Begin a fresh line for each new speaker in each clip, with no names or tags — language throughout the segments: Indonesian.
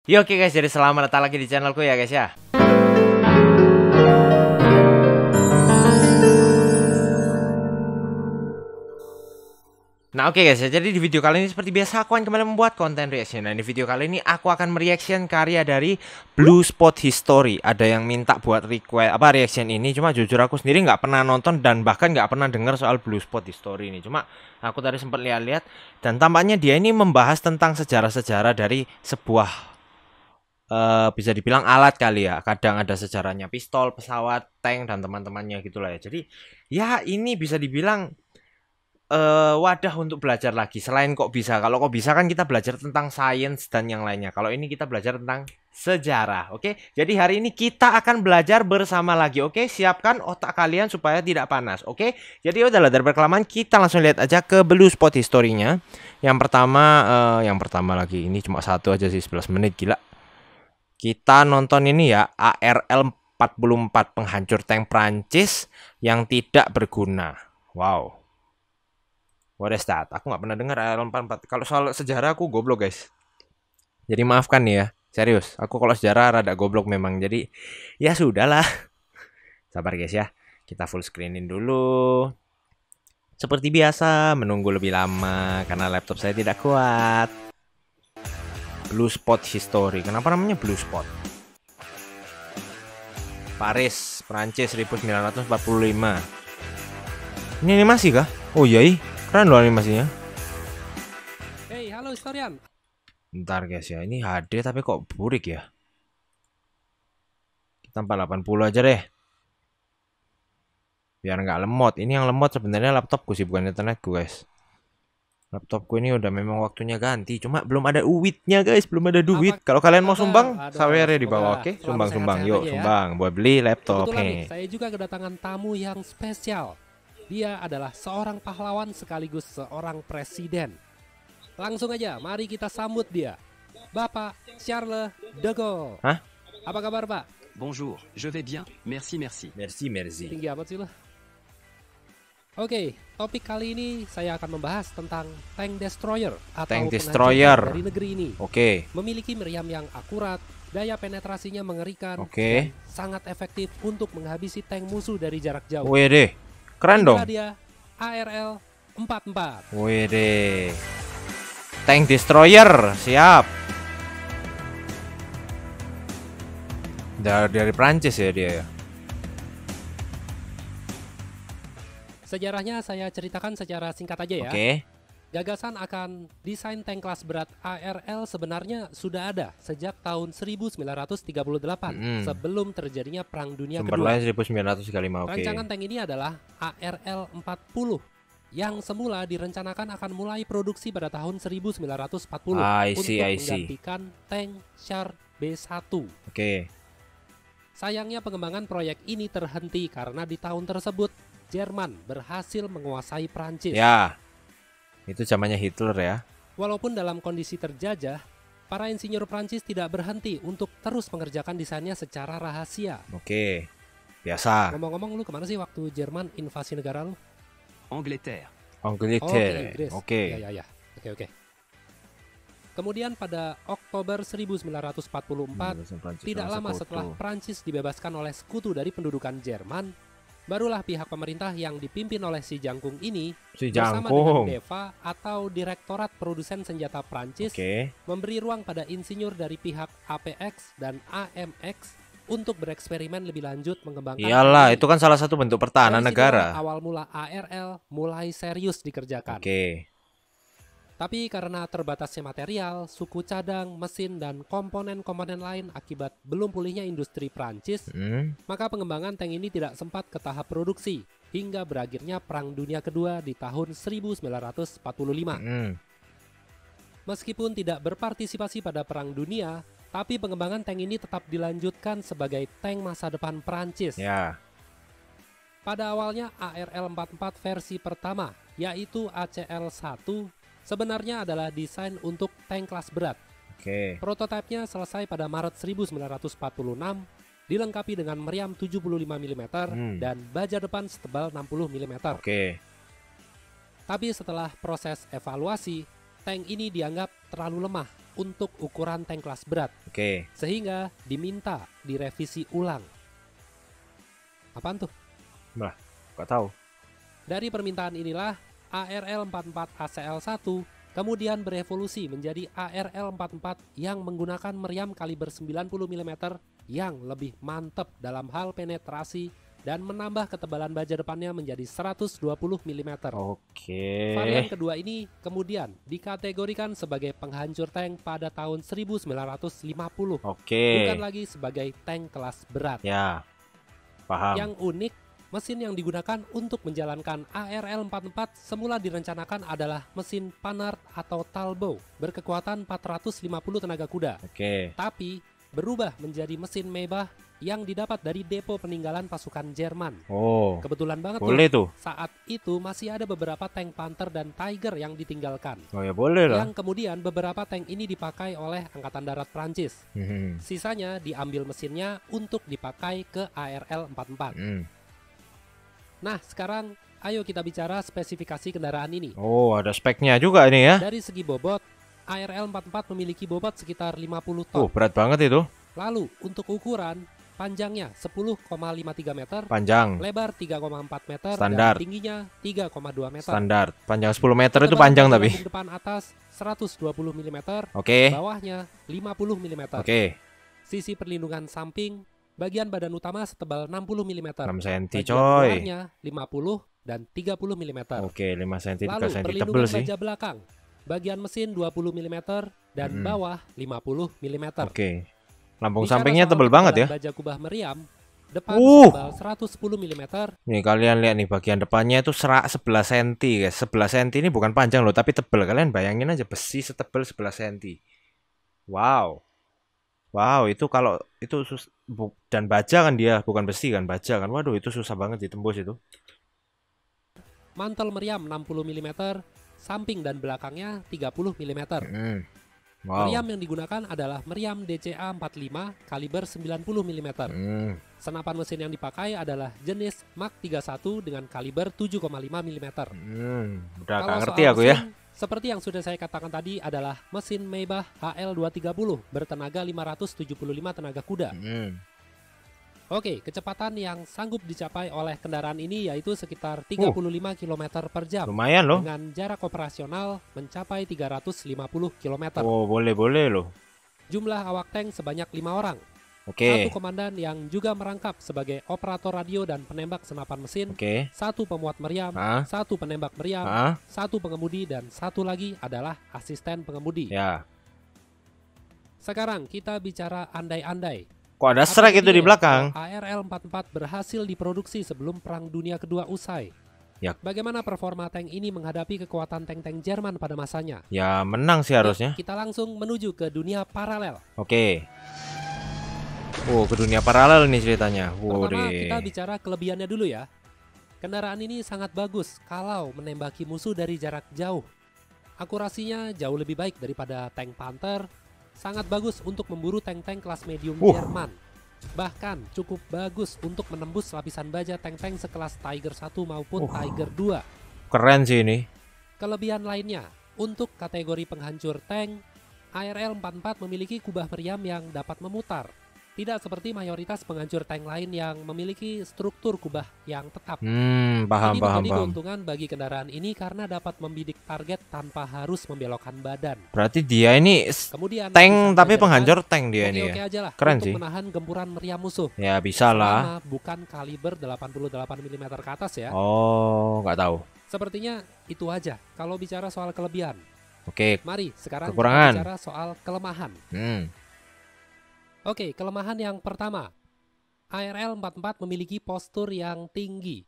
Ya oke guys, jadi selamat datang lagi di channelku ya guys ya. Nah oke guys ya, jadi di video kali ini seperti biasa aku akan kembali membuat konten reaction. Nah di video kali ini aku akan mereaction karya dari Blue Spot History. Ada yang minta buat reaction ini, cuma jujur aku sendiri nggak pernah nonton dan bahkan nggak pernah dengar soal Blue Spot History ini. Cuma aku tadi sempat lihat-lihat dan tampaknya dia ini membahas tentang sejarah-sejarah dari sebuah bisa dibilang alat kali ya. Kadang ada sejarahnya pistol, pesawat, tank dan teman-temannya gitulah ya. Jadi ya ini bisa dibilang wadah untuk belajar lagi. Selain kok bisa, kalau kok bisa kan kita belajar tentang sains dan yang lainnya. Kalau ini kita belajar tentang sejarah. Oke, jadi hari ini kita akan belajar bersama lagi. Oke, siapkan otak kalian supaya tidak panas. Oke, jadi udahlah dari berkelamaan kita langsung lihat aja ke Blue Spot History-nya. Yang pertama lagi ini cuma satu aja sih, 11 menit, gila. Kita nonton ini ya, ARL 44, penghancur tank Prancis yang tidak berguna. Wow. What is that? Aku nggak pernah dengar ARL 44. Kalau soal sejarah aku goblok guys. Jadi maafkan nih ya, serius. Aku kalau sejarah rada goblok memang. Jadi ya sudahlah. Sabar guys ya. Kita full screenin dulu. Seperti biasa, menunggu lebih lama karena laptop saya tidak kuat. Blue Spot History. Kenapa namanya Blue Spot? Paris, Prancis 1945. Ini animasi kah? Oh iya, keren loh animasinya.
Hey, halo historian.
Bentar guys ya, ini HD tapi kok burik ya? Kita 480 aja deh. Biar nggak lemot. Ini yang lemot sebenarnya laptopku sih, bukan internetku guys. Laptopku ini udah memang waktunya ganti, cuma belum ada duitnya guys, belum ada duit. Kalau kalian mau sumbang, sawernya di bawah, oke? Sumbang, yuk sumbang, buat beli laptop.
Kebetulan nih, saya juga kedatangan tamu yang spesial. Dia adalah seorang pahlawan sekaligus seorang presiden. Langsung aja, mari kita sambut dia, Bapak Charles de Gaulle.
Hah?
Apa kabar Pak?
Bonjour, je vais bien, merci.
Merci.
Tinggi amat sih lo. Oke, topik kali ini saya akan membahas tentang tank destroyer atau
Tank
penghancur
destroyer
dari negeri ini.
Oke.
Memiliki meriam yang akurat, daya penetrasinya mengerikan,
Oke.
dan sangat efektif untuk menghabisi tank musuh dari jarak jauh.
Wede, keren dong.
Inilah dia ARL 44.
Wede, tank destroyer, siap. Dari Prancis ya dia ya.
Sejarahnya saya ceritakan secara singkat aja ya.
Oke.
Gagasan akan desain tank kelas berat ARL sebenarnya sudah ada sejak tahun 1938 sebelum terjadinya Perang Dunia
Sumber
Kedua.
lain 1935. Oke.
Rancangan tank ini adalah ARL 40 yang semula direncanakan akan mulai produksi pada tahun 1940 untuk menggantikan tank Char B1.
Oke.
Sayangnya pengembangan proyek ini terhenti karena di tahun tersebut Jerman berhasil menguasai Prancis.
Ya, itu zamannya Hitler ya.
Walaupun dalam kondisi terjajah, para insinyur Prancis tidak berhenti untuk terus mengerjakan desainnya secara rahasia.
Oke, biasa.
Ngomong-ngomong, lu kemana sih waktu Jerman invasi negara lu?
Angleterre.
Inggris.
Oke.
Ya. Oke. Kemudian pada Oktober 1944, tidak lama setelah Prancis dibebaskan oleh sekutu dari pendudukan Jerman, barulah pihak pemerintah yang dipimpin oleh si Jangkung ini bersama dengan DEVA atau Direktorat Produsen Senjata Prancis memberi ruang pada insinyur dari pihak APX dan AMX untuk bereksperimen lebih lanjut mengembangkan.
Iyalah, itu kan salah satu bentuk pertahanan negara.
Awal mula ARL mulai serius dikerjakan. Tapi karena terbatasnya material, suku cadang, mesin, dan komponen-komponen lain akibat belum pulihnya industri Prancis, maka pengembangan tank ini tidak sempat ke tahap produksi hingga berakhirnya Perang Dunia Kedua di tahun 1945. Meskipun tidak berpartisipasi pada Perang Dunia, tapi pengembangan tank ini tetap dilanjutkan sebagai tank masa depan Prancis.
Ya.
Pada awalnya ARL 44 versi pertama, yaitu ACL-1, sebenarnya adalah desain untuk tank kelas berat. Prototipenya selesai pada Maret 1946, dilengkapi dengan meriam 75 mm dan baja depan setebal 60 mm. Tapi setelah proses evaluasi, tank ini dianggap terlalu lemah untuk ukuran tank kelas berat,
Oke.
sehingga diminta direvisi ulang. Apaan tuh?
Nah, nggak tahu.
Dari permintaan inilah ARL 44 ACL1 kemudian berevolusi menjadi ARL 44 yang menggunakan meriam kaliber 90 mm yang lebih mantap dalam hal penetrasi dan menambah ketebalan baja depannya menjadi 120 mm.
Oke.
Varian kedua ini kemudian dikategorikan sebagai penghancur tank pada tahun 1950,
Oke.
bukan lagi sebagai tank kelas berat.
Ya, paham.
Yang unik, mesin yang digunakan untuk menjalankan ARL 44 semula direncanakan adalah mesin Panhard atau Talbot berkekuatan 450 tenaga kuda.
Oke.
Tapi berubah menjadi mesin Maybach yang didapat dari depo peninggalan pasukan Jerman.
Oh,
Kebetulan banget
boleh tuh.
saat itu masih ada beberapa tank Panther dan Tiger yang ditinggalkan.
Oh ya boleh lah.
Yang kemudian beberapa tank ini dipakai oleh Angkatan Darat Prancis. Sisanya diambil mesinnya untuk dipakai ke ARL 44. Nah, sekarang ayo kita bicara spesifikasi kendaraan ini.
Oh, ada speknya juga ini ya.
Dari segi bobot, ARL 44 memiliki bobot sekitar 50 ton.
Berat banget itu.
Lalu, untuk ukuran, panjangnya 10,53 meter,
Panjang.
lebar 3,4 meter,
Standar.
dan tingginya 3,2 meter.
Standar. Panjang 10 meter itu
Ketebalan
panjang
baja
tapi.
lambung depan atas 120 mm,
Oke.
bawahnya 50 mm.
Oke.
Sisi perlindungan samping, bagian badan utama setebal 60 mm.
6 cm
Bagian
coy.
luarnya 50 dan 30 mm.
Oke, 5 cm, 3
Lalu
cm tebel
perlindungan
sih.
baja belakang, bagian mesin 20 mm dan bawah 50 mm.
Oke. Lambung
Bicara
sampingnya
soal
tebel banget ya.
ketebalan baja kubah meriam, depan
Uh.
setebal 110 mm,
Nih kalian lihat nih bagian depannya itu serak 11 cm guys. 11 cm ini bukan panjang loh tapi tebel. Kalian bayangin aja besi setebel 11 cm. Wow. Wow, itu kalau itu dan baja kan dia, bukan besi kan, baja kan. Waduh, itu susah banget ditembus itu.
mantel meriam 60 mm, samping dan belakangnya 30 mm.
Wow.
Meriam yang digunakan adalah meriam DCA 45 kaliber 90 mm. Senapan mesin yang dipakai adalah jenis Mach 31 dengan kaliber 7,5 mm.
Udah
Kalau
gak ngerti
soal
aku ya.
mesin, seperti yang sudah saya katakan tadi adalah mesin Maybach HL230 bertenaga 575 tenaga kuda. Oke, kecepatan yang sanggup dicapai oleh kendaraan ini yaitu sekitar 35 km per jam.
Lumayan loh.
Dengan jarak operasional mencapai 350 km.
Oh, boleh-boleh loh.
Jumlah awak tank sebanyak 5 orang.
Oke.
Satu komandan yang juga merangkap sebagai operator radio dan penembak senapan mesin.
Oke.
Satu pemuat meriam, satu penembak meriam, satu pengemudi, dan satu lagi adalah asisten pengemudi.
Ya.
Sekarang kita bicara andai-andai.
Kok ada serak itu di belakang?
ARL 44 berhasil diproduksi sebelum Perang Dunia Kedua usai.
Ya.
Bagaimana performa tank ini menghadapi kekuatan tank-tank Jerman pada masanya?
Ya menang sih harusnya.
Kita langsung menuju ke dunia paralel.
Oke. Ke dunia paralel nih ceritanya.
Pertama kita bicara kelebihannya dulu ya. Kendaraan ini sangat bagus kalau menembaki musuh dari jarak jauh. Akurasinya jauh lebih baik daripada tank Panther. Sangat bagus untuk memburu tank-tank kelas medium Jerman. Bahkan cukup bagus untuk menembus lapisan baja tank-tank sekelas Tiger 1 maupun Tiger 2.
Keren sih ini.
Kelebihan lainnya, untuk kategori penghancur tank, ARL 44 memiliki kubah meriam yang dapat memutar. Tidak seperti mayoritas penghancur tank lain yang memiliki struktur kubah yang tetap.
Paham.
Ini menjadi keuntungan bagi kendaraan ini karena dapat membidik target tanpa harus membelokkan badan.
Berarti dia ini
Kemudian
tank tapi penghancur tank dia ini
oke
ya.
aja lah
Keren
untuk
sih.
menahan gempuran meriam musuh.
Ya bisa lah.
Selama bukan kaliber 88 mm ke atas ya.
Oh, nggak tahu.
Sepertinya itu aja kalau bicara soal kelebihan.
Oke.
Mari sekarang
Kekurangan.
kita bicara soal kelemahan. Oke, kelemahan yang pertama. ARL 44 memiliki postur yang tinggi.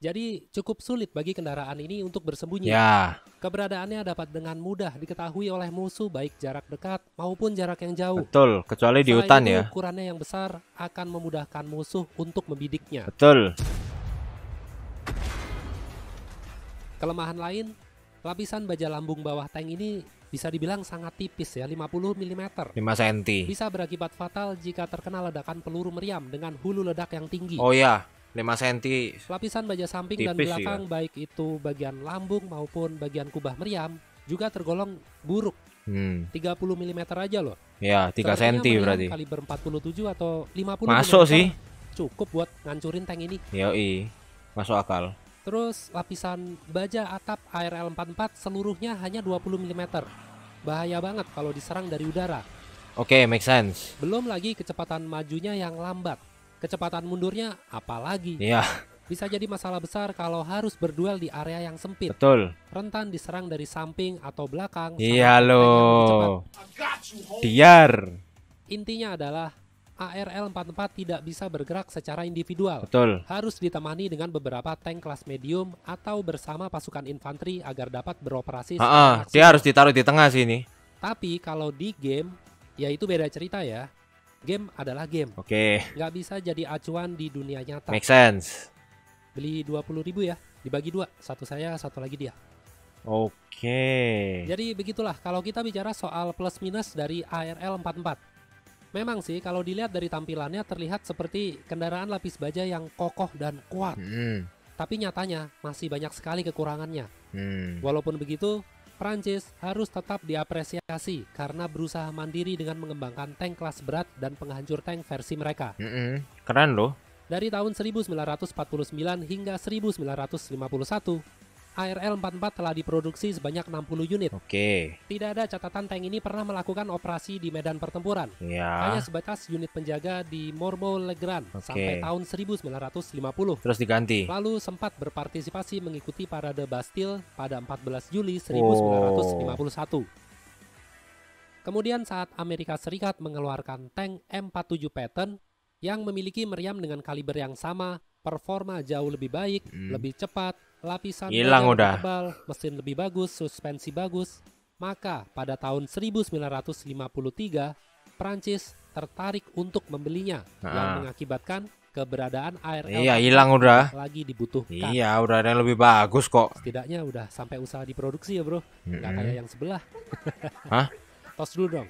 Jadi cukup sulit bagi kendaraan ini untuk bersembunyi.
Ya.
Keberadaannya dapat dengan mudah diketahui oleh musuh baik jarak dekat maupun jarak yang jauh.
Betul, kecuali di
Selain
hutan
itu,
ya.
ukurannya yang besar akan memudahkan musuh untuk membidiknya.
Betul.
Kelemahan lain, lapisan baja lambung bawah tank ini bisa dibilang sangat tipis ya, 50 mm.
5 cm.
Bisa berakibat fatal jika terkena ledakan peluru meriam dengan hulu ledak yang tinggi.
Oh ya, 5 cm.
Lapisan baja samping dan
Tipis
belakang baik itu bagian lambung maupun bagian kubah meriam juga tergolong buruk. 30 mm aja loh.
Ya, 3 cm berarti.
Kaliber 47 atau 50
Masuk
mm
sih.
cukup buat ngancurin tank ini.
Yoi, masuk akal.
Terus lapisan baja atap ARL 44 seluruhnya hanya 20 mm. Bahaya banget kalau diserang dari udara.
Oke, make sense.
Belum lagi kecepatan majunya yang lambat. Kecepatan mundurnya apalagi.
Iya,
Bisa jadi masalah besar kalau harus berduel di area yang sempit.
betul.
Rentan diserang dari samping atau belakang.
Iya
sama tank yang lebih cepat.
loh. Diar.
Intinya adalah ARL 44 tidak bisa bergerak secara individual.
Betul.
Harus ditemani dengan beberapa tank kelas medium atau bersama pasukan infanteri agar dapat beroperasi secara
Dia
maksimal.
harus ditaruh di tengah sini.
Tapi kalau di game, ya itu beda cerita ya. Game adalah game.
Oke,
Nggak bisa jadi acuan di dunia nyata.
make sense.
Beli 20.000 ya, dibagi 2. Satu saya, satu lagi dia.
Oke.
Jadi begitulah kalau kita bicara soal plus minus dari ARL 44. Memang sih kalau dilihat dari tampilannya terlihat seperti kendaraan lapis baja yang kokoh dan kuat. Tapi nyatanya masih banyak sekali kekurangannya. Walaupun begitu, Prancis harus tetap diapresiasi karena berusaha mandiri dengan mengembangkan tank kelas berat dan penghancur tank versi mereka.
Keren loh.
Dari tahun 1949 hingga 1951, ARL 44 telah diproduksi sebanyak 60 unit.
Oke.
Tidak ada catatan tank ini pernah melakukan operasi di medan pertempuran.
Ya.
Hanya sebatas unit penjaga di Mormeau-le-Grand sampai tahun 1950.
Terus diganti.
Lalu sempat berpartisipasi mengikuti parade Bastille pada 14 Juli 1951. Kemudian saat Amerika Serikat mengeluarkan tank M47 Patton yang memiliki meriam dengan kaliber yang sama, performa jauh lebih baik, lebih cepat, lapisan
Hilang
baja lebih
udah.
tebal, mesin lebih bagus, suspensi bagus, maka pada tahun 1953 Prancis tertarik untuk membelinya yang mengakibatkan keberadaan ARL
Iya, hilang udah.
lagi dibutuhkan.
Iya, udah ada yang lebih bagus kok.
Setidaknya udah sampai usaha diproduksi ya bro. Nggak kayak yang sebelah.
Hah?
Tos dulu dong.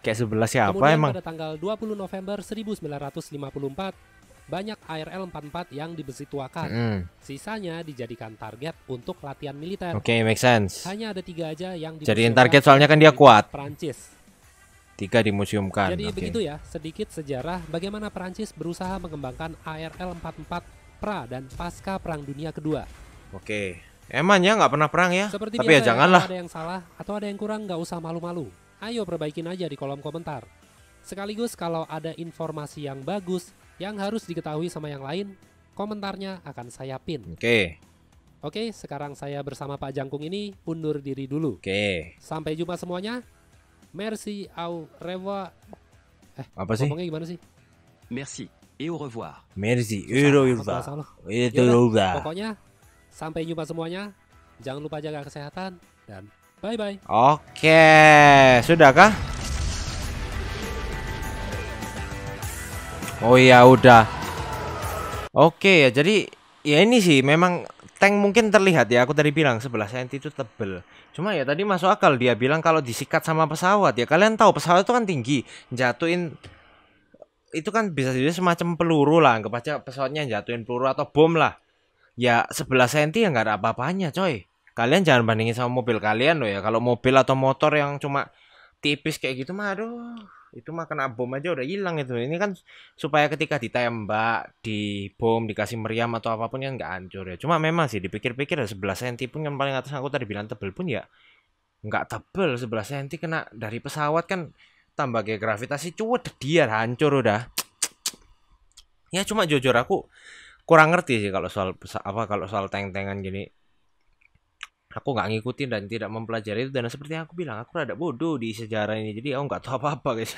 Kayak sebelah siapa
Kemudian
emang?
pada tanggal 20 November 1954 banyak ARL 44 yang dibesituakan. Sisanya dijadikan target untuk latihan militer.
Oke, make sense.
Hanya ada 3 aja yang
Jadiin
dipersiapkan
target soalnya kan dia kuat.
Prancis.
3 dimuseumkan.
Jadi
Oke.
begitu ya, sedikit sejarah bagaimana Prancis berusaha mengembangkan ARL 44 pra dan pasca Perang Dunia Kedua.
Oke. Emangnya nggak pernah perang ya?
Seperti
Tapi
biasa
ya janganlah.
kalau ada yang salah atau ada yang kurang nggak usah malu-malu. Ayo perbaikin aja di kolom komentar. Sekaligus kalau ada informasi yang bagus yang harus diketahui sama yang lain, komentarnya akan saya pin.
Oke.
Oke, sekarang saya bersama Pak Jangkung ini undur diri dulu.
Oke.
Sampai jumpa semuanya. Merci, au revoir.
Apa sih?
Ngomongnya gimana sih?
Merci et au revoir.
Merci.
Bahasa lo.
Itu
Yaudah,
udah.
Pokoknya sampai jumpa semuanya. Jangan lupa jaga kesehatan dan bye-bye.
Oke, sudahkah? Oh iya udah. Oke ya, jadi ya ini sih memang tank mungkin terlihat ya, aku tadi bilang 11 cm itu tebel. Cuma ya tadi masuk akal dia bilang kalau disikat sama pesawat ya, kalian tahu pesawat itu kan tinggi, jatuhin itu kan bisa jadi semacam peluru lah, anggap aja pesawatnya jatuhin peluru atau bom lah. Ya 11 cm ya nggak ada apa-apanya coy. Kalian jangan bandingin sama mobil kalian loh ya. Kalau mobil atau motor yang cuma tipis kayak gitu mah aduh, itu mah kena bom aja udah hilang itu. Ini kan supaya ketika ditembak, di bom, dikasih meriam atau apapun kan nggak hancur ya. Cuma memang sih dipikir-pikir ya 11 cm pun yang paling atas aku tadi bilang tebel pun ya nggak tebel. 11 cm kena dari pesawat kan tambah kayak gravitasi cuat dia hancur udah. Ya cuma jujur aku kurang ngerti sih kalau soal kalau soal tank-tankan gini. Aku nggak ngikutin dan tidak mempelajari itu, dan seperti yang aku bilang aku rada bodoh di sejarah ini, jadi aku nggak tahu apa-apa guys.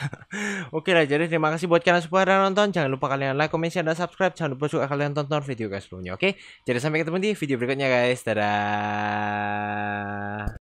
Oke lah, jadi terima kasih buat kalian semua yang nonton. Jangan lupa kalian like, comment, share, dan subscribe. Jangan lupa juga kalian tonton video guys sebelumnya. Oke, jadi sampai ketemu di video berikutnya guys. Dadah.